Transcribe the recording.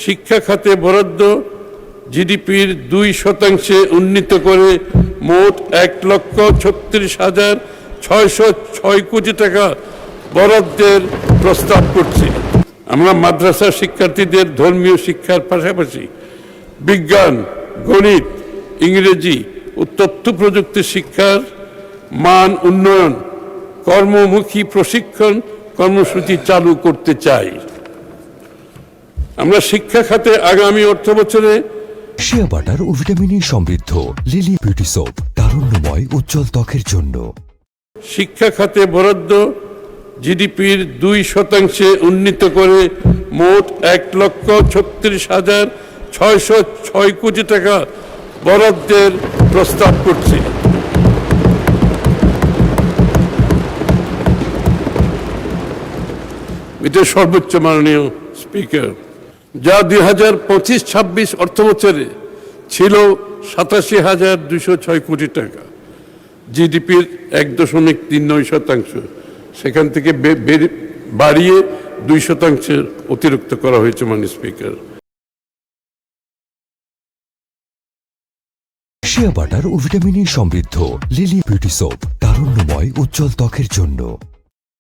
শিক্ষা খাতে বরাদ্দ জিডিপির 2% উন্নীত করে মোট 1,36,606 কোটি টাকা বরাদ্দের প্রস্তাব করছি। আমরা মাদ্রাসা শিক্ষার্থীদের ধর্মীয় শিক্ষার পাশাপাশি বিজ্ঞান, গণিত, ইংরেজি ও তথ্য প্রযুক্তি শিক্ষার মান উন্নয়ন, কর্মমুখী প্রশিক্ষণ কর্মসূচি চালু করতে চাই। আমরা শিক্ষা খাতে আগামী অর্থবছরে শিয়া বাটার ও ভিটামিনে সমৃদ্ধ লিলি বিউটি সোপ, তারুণ্যময় উজ্জ্বল ত্বকের জন্য। শিক্ষা খাতে বরাদ্দ জিডিপির 2% উন্নীত করে মোট 1,36,606 কোটি টাকা বরাদ্দের প্রস্তাব করছি। এটা সর্বোচ্চ মাননীয় স্পিকার, যা 2025-26 অর্থবছরে ছিল 87,206 কোটি টাকা, জিডিপির 1.39%। সেখান থেকে বাড়িয়ে 2% অতিরিক্ত করা হয়েছে মাননীয় স্পিকার। শিয়া বাটার ও ভিটামিনে সমৃদ্ধ লিলি বিউটি সোপ, তারুণ্যময় উজ্জ্বল ত্বকের জন্য।